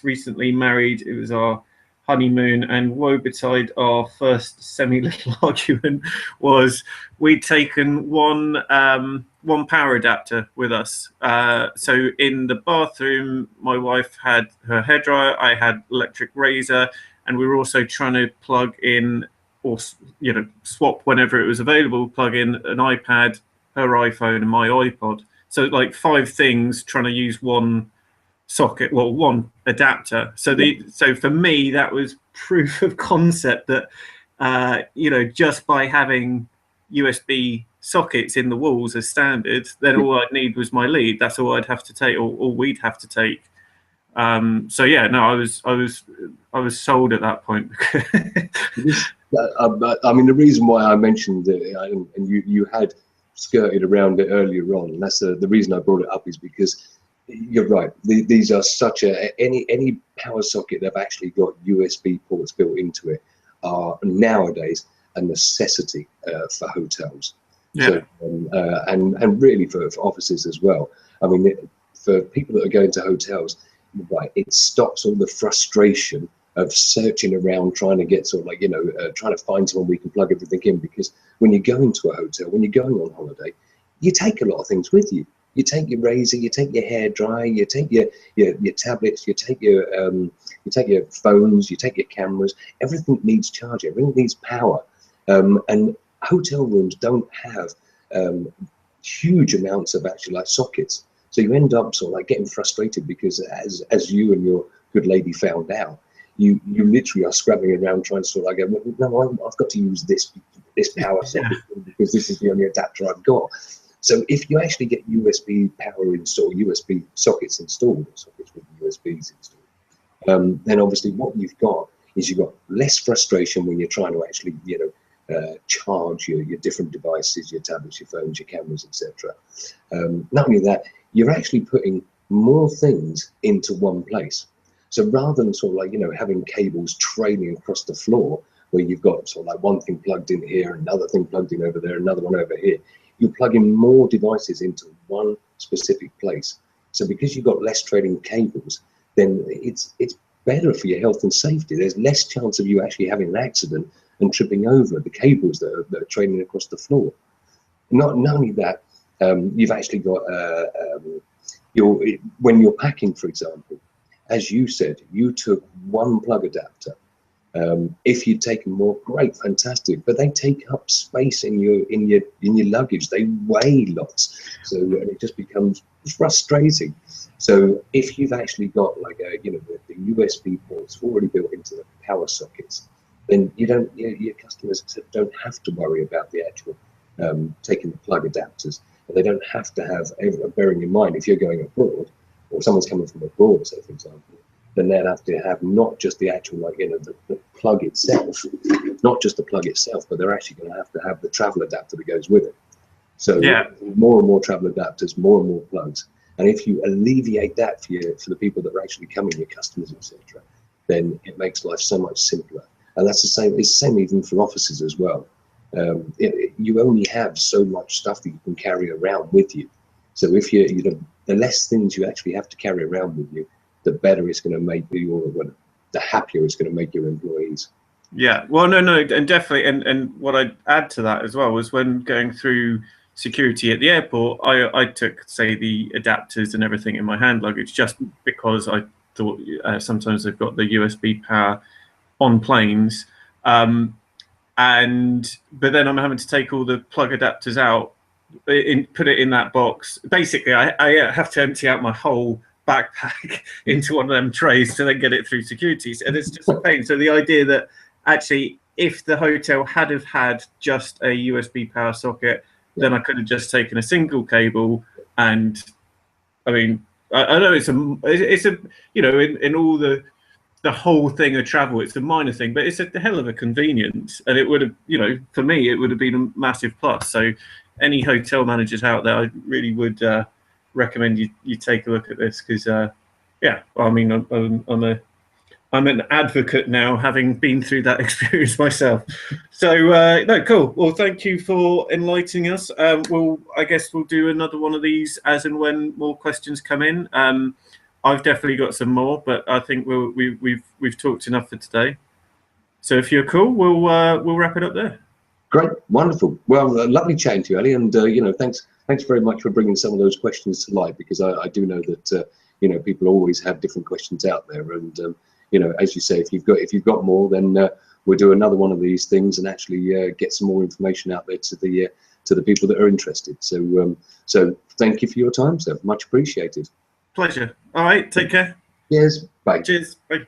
just recently married. It was our honeymoon, and woe betide, our first semi-little argument was we'd taken one power adapter with us. So in the bathroom, my wife had her hairdryer, I had electric razor, and we were also trying to plug in, or swap whenever it was available, plug in an iPad, her iPhone, and my iPod. So like 5 things trying to use one socket, well, one adapter. So for me, that was proof of concept that just by having USB sockets in the walls as standard, then all I'd need was my lead. That's all I'd have to take, or we'd have to take. So yeah, no, I was sold at that point. I mean, the reason why I mentioned it, and you had skirted around it earlier on, and that's the reason I brought it up, is because you're right. These are such any power socket that have actually got USB ports built into it are nowadays a necessity for hotels. Yeah. So, and really for offices as well. I mean, for people that are going to hotels, right, it stops all the frustration of searching around trying to get trying to find someone we can plug everything in, because when you go into a hotel, when you're going on holiday, you take a lot of things with you. You take your razor, you take your hair dryer, you take your tablets, you take your phones, you take your cameras. Everything needs charging, everything needs power, and hotel rooms don't have huge amounts of actually like sockets. So you end up sort of like getting frustrated because, as you and your good lady found out, you literally are scrabbling around trying to sort of like go, no, I've got to use this power socket because this is the only adapter I've got. So if you actually get USB power installed, USB sockets installed, sockets with USBs installed, then obviously what you've got is you've got less frustration when you're trying to actually charge your different devices, your tablets, your phones, your cameras, etc. Not only that, you're actually putting more things into one place. So rather than sort of like, having cables trailing across the floor where you've got sort of like one thing plugged in here, another thing plugged in over there, another one over here, you're plugging more devices into one specific place. So because you've got less trailing cables, then it's better for your health and safety. There's less chance of you actually having an accident and tripping over the cables that are trailing across the floor. Not only that, you've actually got when you're packing, for example, as you said, you took one plug adapter. If you'd taken more, great, fantastic, but they take up space in your luggage. They weigh lots, so it just becomes frustrating. So if you've actually got like the USB ports already built into the power sockets, then your customers don't have to worry about the actual taking the plug adapters. But they don't have to have, bearing in mind, if you're going abroad or someone's coming from abroad, say for example, then they'll have to have not just the actual the plug itself, not just the plug itself, but they're actually going to have the travel adapter that goes with it. So more and more travel adapters, more and more plugs. And if you alleviate that for the people that are actually coming, your customers, etc., then it makes life so much simpler. And that's the same. It's the same even for offices as well. You only have so much stuff that you can carry around with you. So if the less things you actually have to carry around with you, the better it's going to make you, or the happier it's going to make your employees. Yeah, well, no, and definitely, and what I'd add to that as well was when going through security at the airport, I took, say, the adapters and everything in my hand luggage just because I thought sometimes they've got the USB power on planes, but then I'm having to take all the plug adapters out, put it in that box. Basically, I have to empty out my whole backpack into one of them trays to then get it through security, and it's just a pain. So the idea that actually if the hotel had have had just a USB power socket, then I could have just taken a single cable, and I mean I know it's a in all the whole thing of travel, it's a minor thing, but it's a hell of a convenience, and it would have, for me, it would have been a massive plus. So any hotel managers out there, I really would recommend you take a look at this, because I mean, I'm an advocate now, having been through that experience myself. So no, cool. Well, thank you for enlightening us. I guess we'll do another one of these as and when more questions come in. I've definitely got some more, but I think we've talked enough for today. So if you're cool, we'll wrap it up there. Great, wonderful. Well, lovely chatting to you, Ali, and you know, thanks very much for bringing some of those questions to light, because I do know that you know, people always have different questions out there, and you know, as you say, if you've got more, then we'll do another one of these things and actually get some more information out there to the people that are interested. So so thank you for your time, sir. Much appreciated. Pleasure. All right, take care. Cheers. Bye. Cheers. Bye.